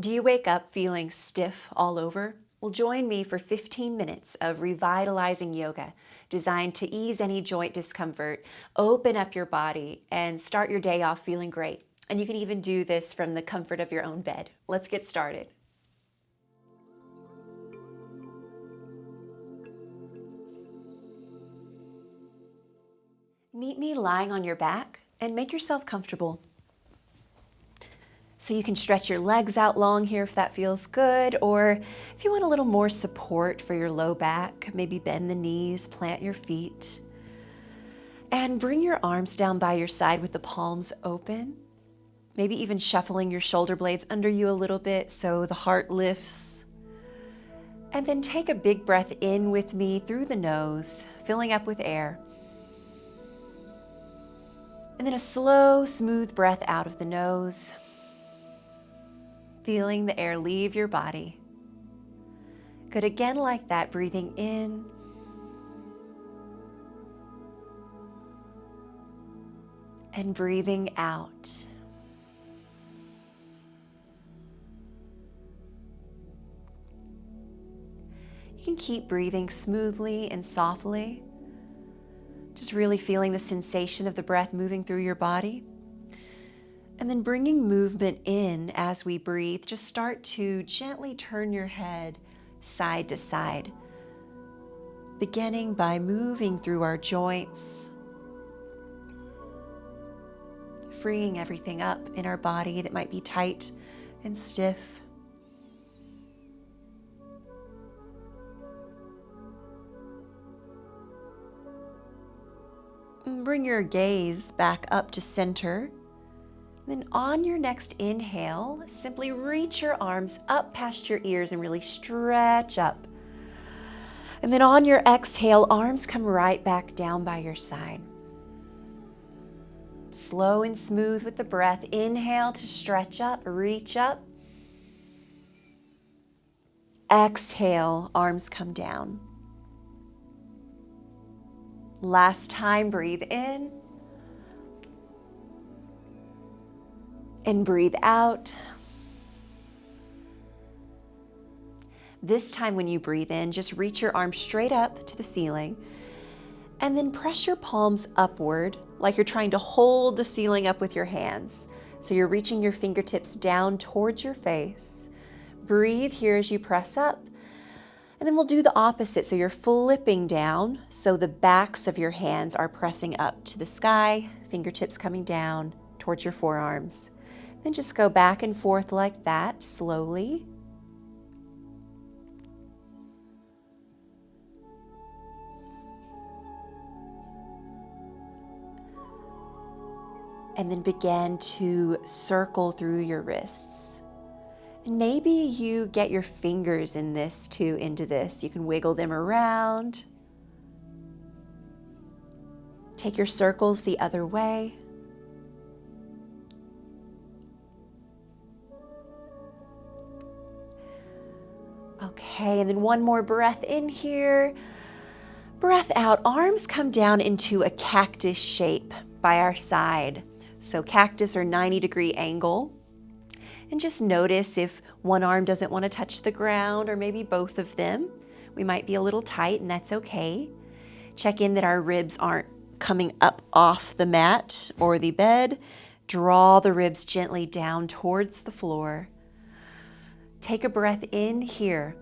Do you wake up feeling stiff all over? Well, join me for 15 minutes of revitalizing yoga designed to ease any joint discomfort, open up your body, and start your day off feeling great. And you can even do this from the comfort of your own bed. Let's get started. Meet me lying on your back and make yourself comfortable. So you can stretch your legs out long here if that feels good, or if you want a little more support for your low back, maybe bend the knees, plant your feet, and bring your arms down by your side with the palms open, maybe even shuffling your shoulder blades under you a little bit so the heart lifts. And then take a big breath in with me through the nose, filling up with air. And then a slow, smooth breath out of the nose, feeling the air leave your body. Good, again like that, breathing in and breathing out. You can keep breathing smoothly and softly, just really feeling the sensation of the breath moving through your body. And then bringing movement in as we breathe, just start to gently turn your head side to side, beginning by moving through our joints, freeing everything up in our body that might be tight and stiff. And bring your gaze back up to center. Then on your next inhale, simply reach your arms up past your ears and really stretch up. And then on your exhale, arms come right back down by your side. Slow and smooth with the breath. Inhale to stretch up, reach up. Exhale, arms come down. Last time, breathe in. And breathe out. This time when you breathe in, just reach your arms straight up to the ceiling and then press your palms upward like you're trying to hold the ceiling up with your hands. So you're reaching your fingertips down towards your face. Breathe here as you press up. And then we'll do the opposite. So you're flipping down so the backs of your hands are pressing up to the sky, fingertips coming down towards your forearms. Then just go back and forth like that, slowly. And then begin to circle through your wrists. And maybe you get your fingers in this too, into this. You can wiggle them around. Take your circles the other way. Okay, and then one more breath in here. Breath out, arms come down into a cactus shape by our side. So cactus or 90-degree angle. And just notice if one arm doesn't want to touch the ground or maybe both of them. We might be a little tight and that's okay. Check in that our ribs aren't coming up off the mat or the bed. Draw the ribs gently down towards the floor. Take a breath in here.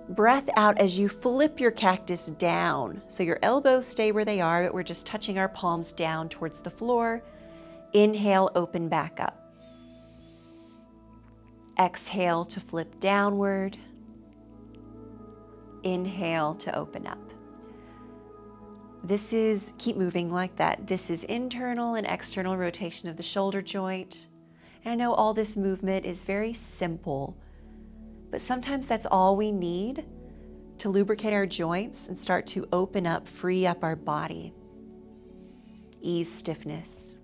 Breath out as you flip your cactus down. So your elbows stay where they are, but we're just touching our palms down towards the floor. Inhale, open back up. Exhale to flip downward. Inhale to open up. Keep moving like that. This is internal and external rotation of the shoulder joint. And I know all this movement is very simple, but sometimes that's all we need to lubricate our joints and start to open up, free up our body. Ease stiffness.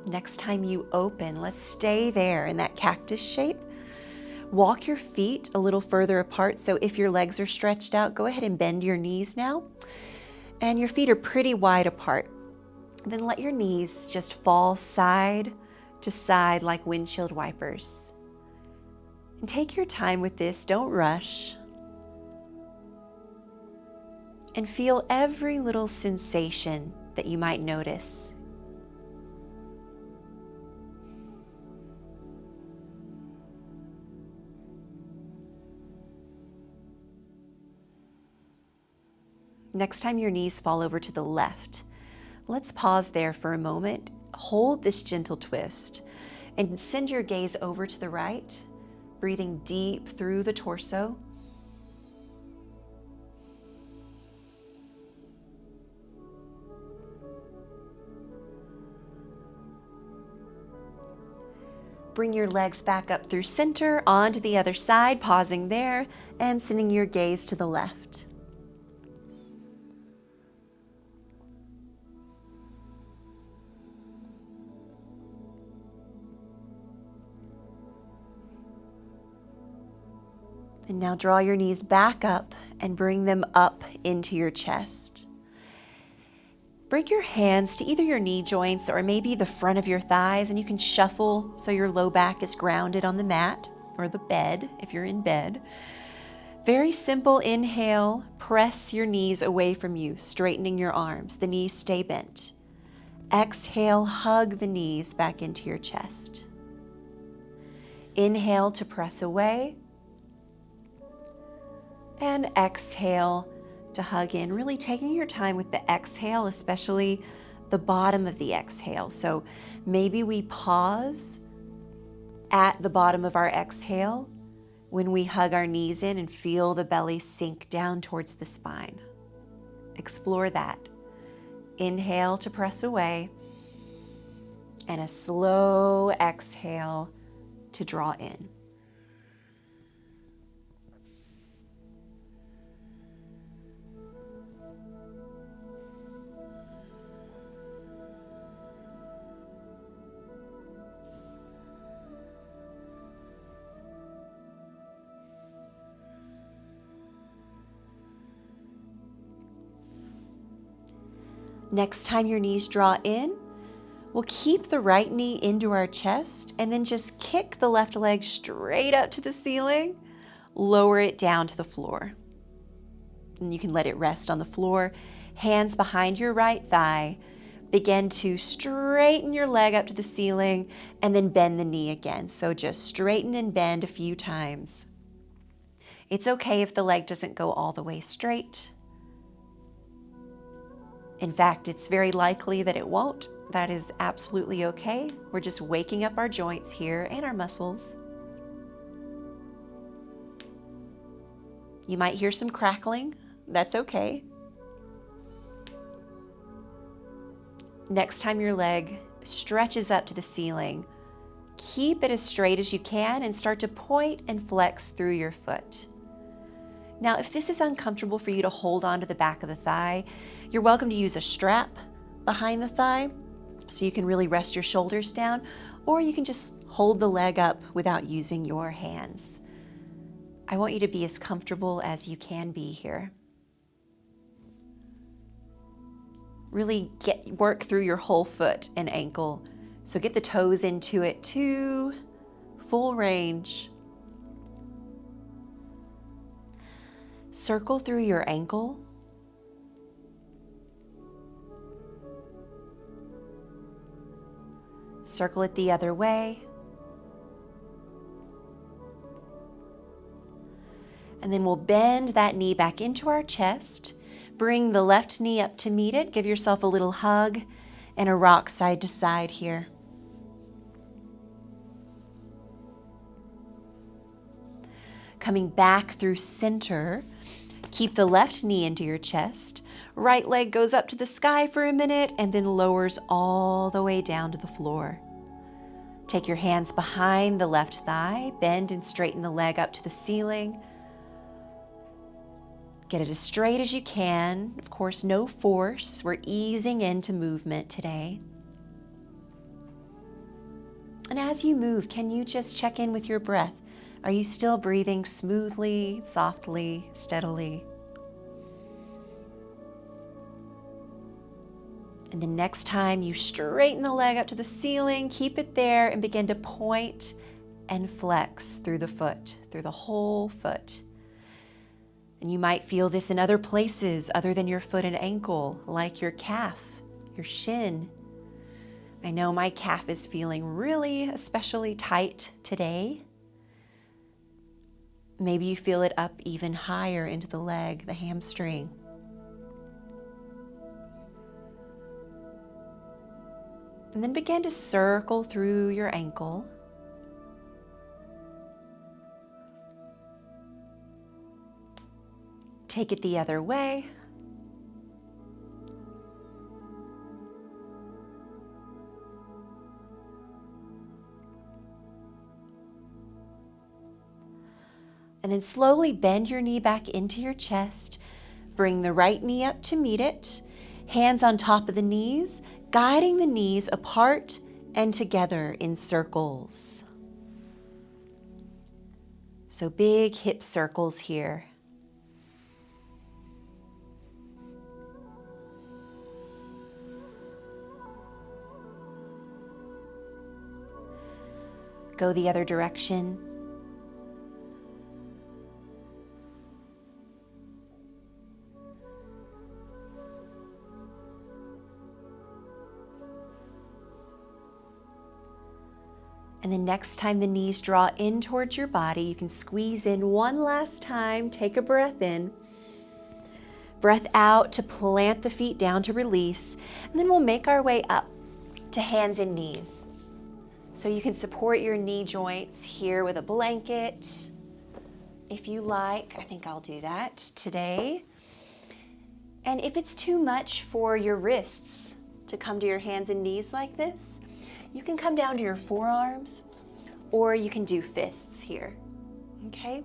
Next time you open, let's stay there in that cactus shape. Walk your feet a little further apart. So if your legs are stretched out, go ahead and bend your knees now. And your feet are pretty wide apart. Then let your knees just fall side to side like windshield wipers. And take your time with this, don't rush. And feel every little sensation that you might notice. Next time your knees fall over to the left, let's pause there for a moment. Hold this gentle twist and send your gaze over to the right, breathing deep through the torso. Bring your legs back up through center, onto the other side, pausing there and sending your gaze to the left. And now draw your knees back up and bring them up into your chest. Bring your hands to either your knee joints or maybe the front of your thighs, and you can shuffle so your low back is grounded on the mat or the bed if you're in bed. Very simple inhale, press your knees away from you, straightening your arms. The knees stay bent. Exhale, hug the knees back into your chest. Inhale to press away. And exhale to hug in, really taking your time with the exhale, especially the bottom of the exhale. So maybe we pause at the bottom of our exhale when we hug our knees in and feel the belly sink down towards the spine. Explore that. Inhale to press away, and a slow exhale to draw in. Next time your knees draw in, we'll keep the right knee into our chest and then just kick the left leg straight up to the ceiling, lower it down to the floor. And you can let it rest on the floor, hands behind your right thigh. Begin to straighten your leg up to the ceiling and then bend the knee again. So just straighten and bend a few times. It's okay if the leg doesn't go all the way straight. In fact, it's very likely that it won't. That is absolutely okay. We're just waking up our joints here and our muscles. You might hear some crackling. That's okay. Next time your leg stretches up to the ceiling, keep it as straight as you can and start to point and flex through your foot. Now, if this is uncomfortable for you to hold on to the back of the thigh, you're welcome to use a strap behind the thigh so you can really rest your shoulders down, or you can just hold the leg up without using your hands. I want you to be as comfortable as you can be here. Really work through your whole foot and ankle. So get the toes into it too, full range. Circle through your ankle. Circle it the other way. And then we'll bend that knee back into our chest. Bring the left knee up to meet it. Give yourself a little hug and a rock side to side here. Coming back through center, keep the left knee into your chest. Right leg goes up to the sky for a minute and then lowers all the way down to the floor. Take your hands behind the left thigh, bend and straighten the leg up to the ceiling. Get it as straight as you can. Of course, no force. We're easing into movement today. And as you move, can you just check in with your breath? Are you still breathing smoothly, softly, steadily? And the next time you straighten the leg up to the ceiling, keep it there and begin to point and flex through the foot, through the whole foot. And you might feel this in other places other than your foot and ankle, like your calf, your shin. I know my calf is feeling really especially tight today. Maybe you feel it up even higher into the leg, the hamstring. And then begin to circle through your ankle. Take it the other way. And then slowly bend your knee back into your chest. Bring the right knee up to meet it. Hands on top of the knees, guiding the knees apart and together in circles. So big hip circles here. Go the other direction. And then next time the knees draw in towards your body, you can squeeze in one last time. Take a breath in. Breath out to plant the feet down to release. And then we'll make our way up to hands and knees. So you can support your knee joints here with a blanket. If you like, I think I'll do that today. And if it's too much for your wrists to come to your hands and knees like this, you can come down to your forearms, or you can do fists here, okay?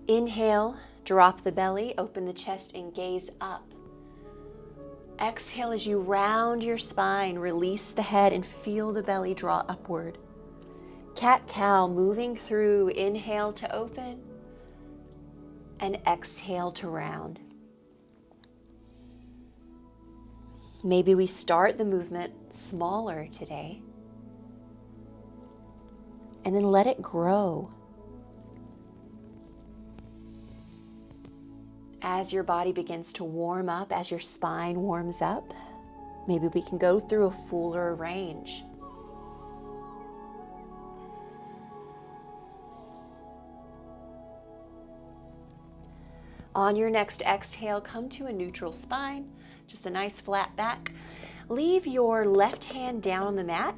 Inhale, drop the belly, open the chest, and gaze up. Exhale as you round your spine, release the head, and feel the belly draw upward. Cat-cow, moving through, inhale to open, and exhale to round. Maybe we start the movement smaller today, and then let it grow. As your body begins to warm up, as your spine warms up, maybe we can go through a fuller range. On your next exhale, come to a neutral spine. Just a nice flat back. Leave your left hand down on the mat.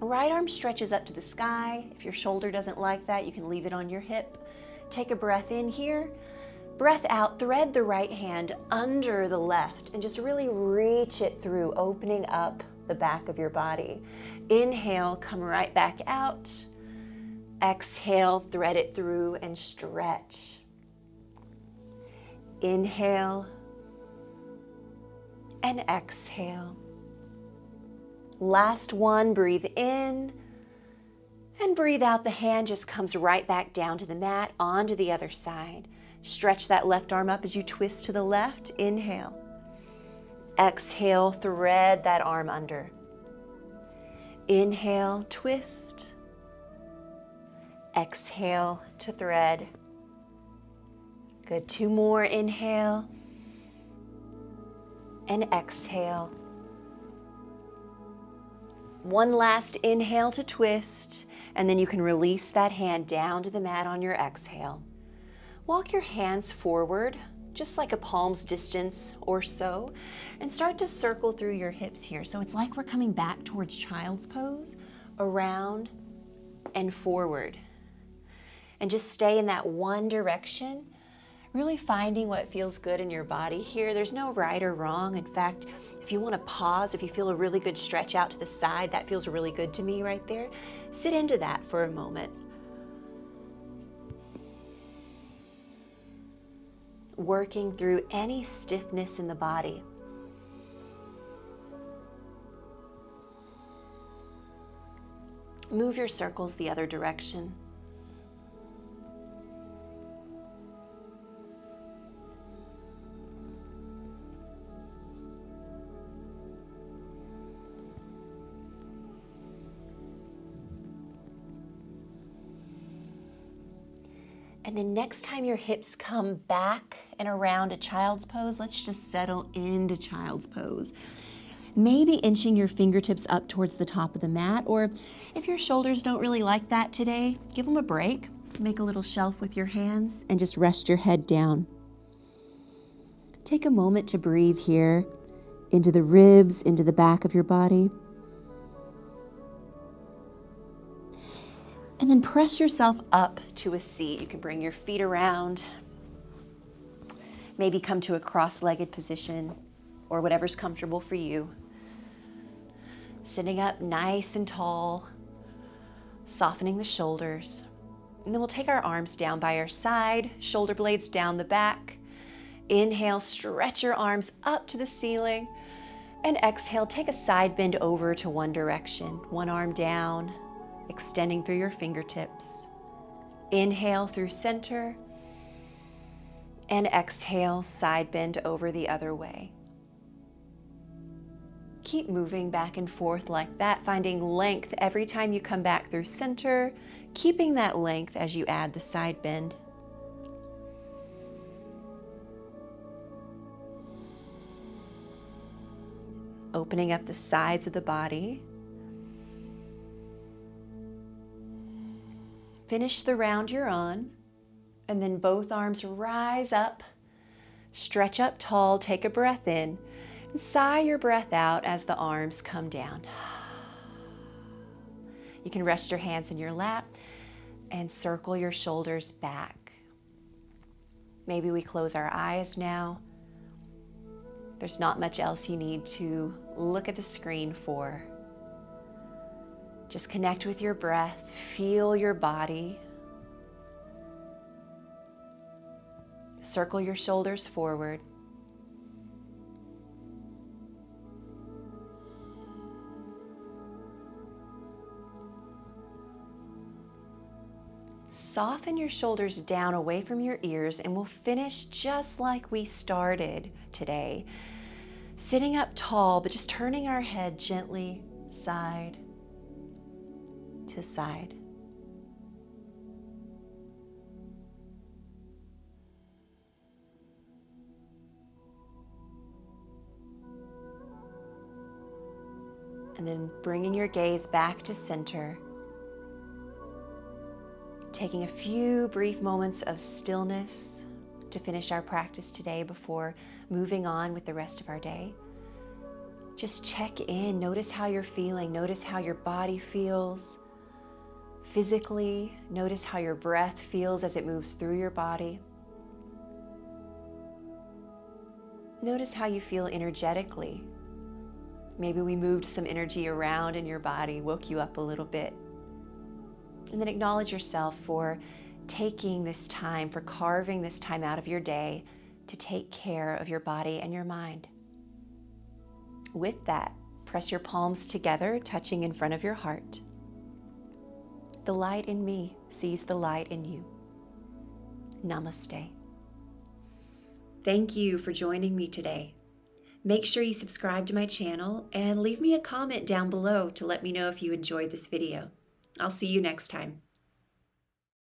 Right arm stretches up to the sky. If your shoulder doesn't like that, you can leave it on your hip. Take a breath in here. Breath out, thread the right hand under the left and just really reach it through, opening up the back of your body. Inhale, come right back out. Exhale, thread it through and stretch. Inhale and exhale. Last one, breathe in and breathe out. The hand just comes right back down to the mat, onto the other side. Stretch that left arm up as you twist to the left. Inhale. Exhale, thread that arm under. Inhale, twist. Exhale to thread. Good, 2 more. Inhale and exhale. One last inhale to twist, and then you can release that hand down to the mat on your exhale. Walk your hands forward, just like a palm's distance or so, and start to circle through your hips here. So it's like we're coming back towards child's pose, around and forward. And just stay in that one direction, really finding what feels good in your body here. There's no right or wrong. In fact, if you want to pause, if you feel a really good stretch out to the side, that feels really good to me right there. Sit into that for a moment. Working through any stiffness in the body. Move your circles the other direction. And then next time your hips come back and around a child's pose, let's just settle into child's pose. Maybe inching your fingertips up towards the top of the mat, or if your shoulders don't really like that today, give them a break. Make a little shelf with your hands and just rest your head down. Take a moment to breathe here into the ribs, into the back of your body. And then press yourself up to a seat. You can bring your feet around. Maybe come to a cross-legged position or whatever's comfortable for you. Sitting up nice and tall, softening the shoulders. And then we'll take our arms down by our side, shoulder blades down the back. Inhale, stretch your arms up to the ceiling. And exhale, take a side bend over to one direction. One arm down, extending through your fingertips. Inhale through center. And exhale, side bend over the other way. Keep moving back and forth like that, finding length every time you come back through center, keeping that length as you add the side bend. Opening up the sides of the body. Finish the round you're on, and then both arms rise up, stretch up tall, take a breath in, and sigh your breath out as the arms come down. You can rest your hands in your lap and circle your shoulders back. Maybe we close our eyes now. There's not much else you need to look at the screen for. Just connect with your breath, feel your body. Circle your shoulders forward. Soften your shoulders down away from your ears, and we'll finish just like we started today. Sitting up tall, but just turning our head gently side to side. And then bringing your gaze back to center. Taking a few brief moments of stillness to finish our practice today before moving on with the rest of our day. Just check in, notice how you're feeling, notice how your body feels physically, notice how your breath feels as it moves through your body. Notice how you feel energetically. Maybe we moved some energy around in your body, woke you up a little bit. And then acknowledge yourself for taking this time, for carving this time out of your day to take care of your body and your mind. With that, press your palms together, touching in front of your heart. The light in me sees the light in you. Namaste. Thank you for joining me today. Make sure you subscribe to my channel and leave me a comment down below to let me know if you enjoyed this video. I'll see you next time.